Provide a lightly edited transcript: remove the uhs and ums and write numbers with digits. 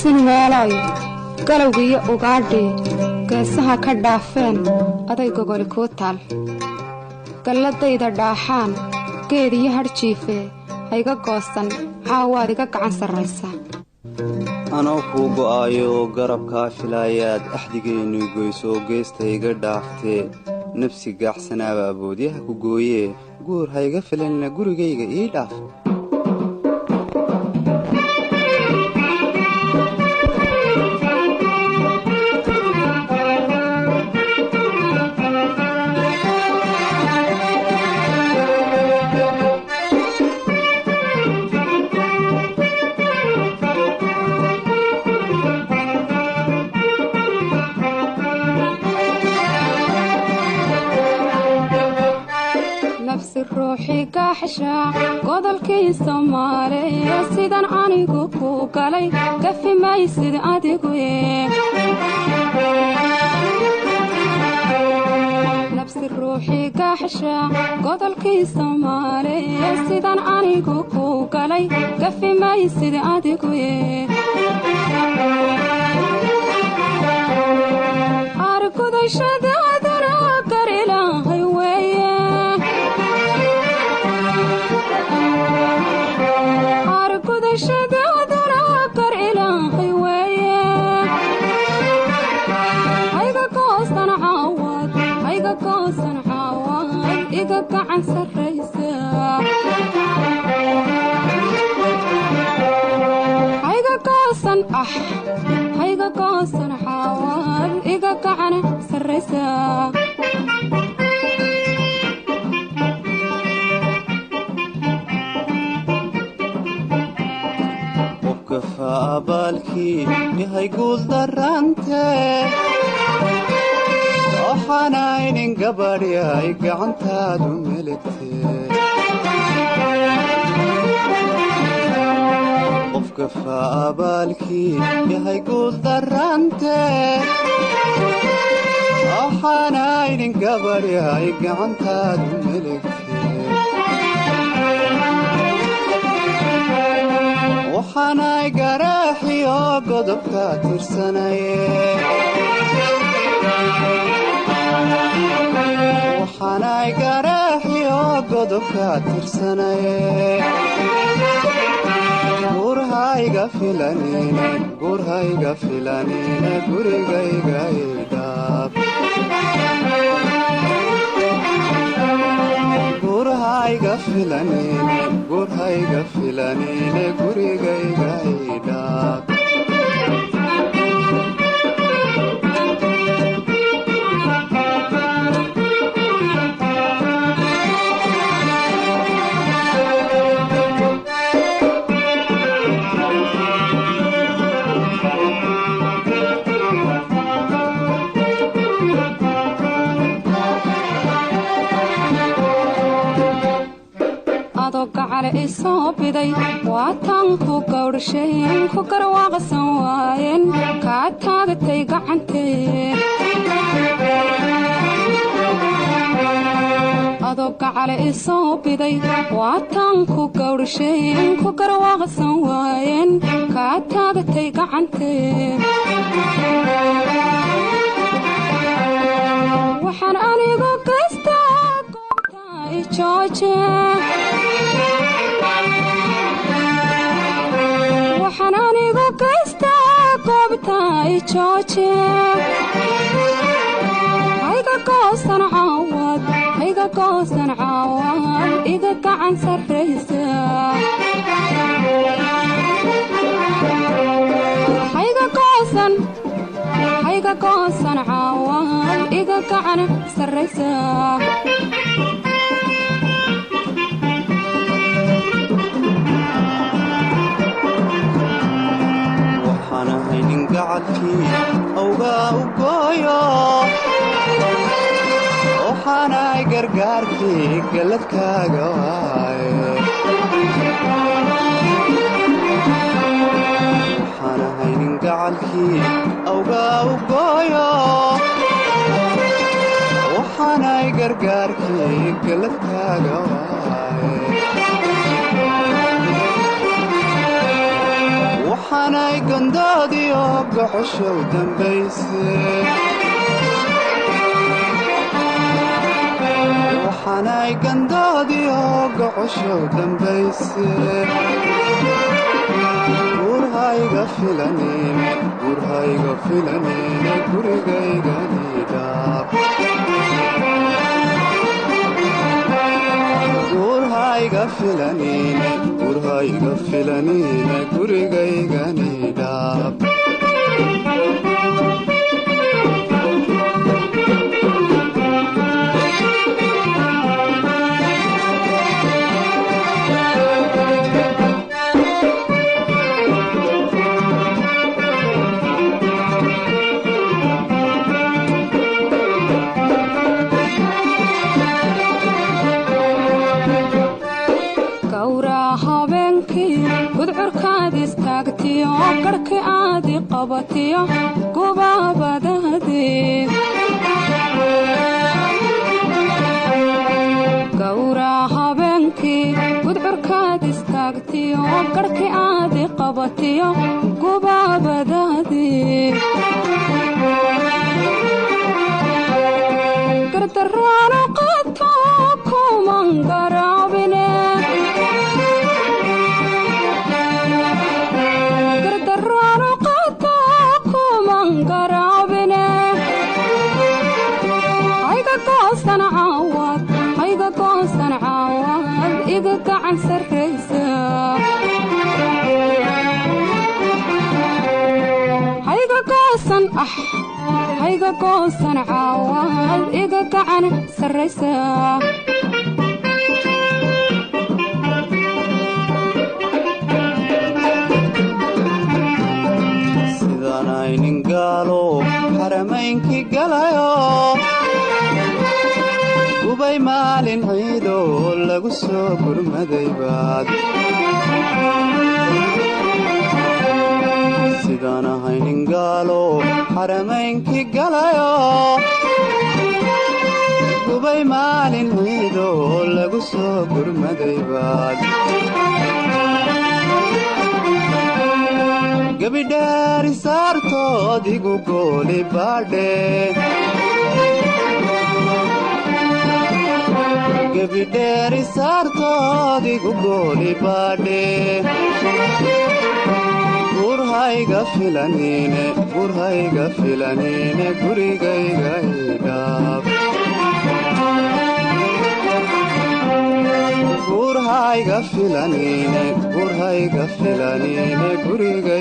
garabsan meelayo galowgiyo ugaadhii geesaha ka dhaafeen aday gogoli kuu taal galladayda dhaaxaan geed iyo hadhjiife hayga goosan caawaad iga gacan sarraysa anoo kuu go'aayo garabkaa filaayaad axdigeennu goysoo geesta iga dhaaftee nafsi gaaxsanaaba aboodyaha ku gooyee guur hayga filanna gurigayga ii dhaaf godolkii Soomaaliya sidan anigu ku galay kafi maysid adigu nafsi ruuxi gaxsha godolkii Soomaaliya sidan anigu ku galay kafi maysid adigu argudashadaadana garilahay weeye argudashadaadana garilahay weeye hayga goosan caawad iga gacan sarraysa hayga goosan caawad iga gacan sarraysa abaalkii yahay guul darante waxaanaynin gabadhi ay gacantaadu meligtee qofka faabaalkii yahay guul darante waxaanaynin gabadhi ay gacantaadu meligtee waxaanay garaaxiyo godobka tirsanaye waxaanay garaaxiyo godobka tirsanaye gurhayga filanine gurigayga idhaab gurhayga filanine gurigayga idhaab gacale isoo biday waataan ku gawdhasheen ku garwaaqsan waayeen kaa taagatay gacantee adoo gacale isoo biday waataan ku gawdhasheen ku garwaaqsan waayeen kaa taagatay gacantee waxaan anigu gaystaa goobta ijooje waxaan anigu gaystaa goobta ijooje hayga goosan caawad iga gacan sarraysa hayga goosan caawad iga gacan sarraysa waxaanahaynin gacalkii awgaa u gooyo waxaanay gargaarkii galladkaaga waaye waxaanahaynin gacalkii awgaa u gooyo waxaanay gargaarkii galladkaaga waaye waxaanay gandoodii oo goxosha u dambayse waxaanay gandoodii oo goxosha u dambayse gurhayga filanine gurigaygani gurhayga filanine gurigaygani dhaab garhki aadi qabatiyo gubaabadaadee gawraa habeenkii gudcurkaad istaagtiyo garhki aadi qabatiyo gubaabadaadee gardaraano qato kuman garaabine hayga goosan caawad iga gacan sarraysa hayga goosan caawad iga gacan sarraysa sidaan aynin gaalo xaramaynkii galayo gubay maalin ciidoo lagu soo gurmaday baad sidaan ahaynin gaalo xaramaynkii galayo gubay maalin ciidoo lagu soo gurmaday baad gabidhaari saartood igu gooli baadhe gabidheeri saartood igu gooli baadhe gurhayga filanine gurigayga idhaab gurhayga filanine gurigayga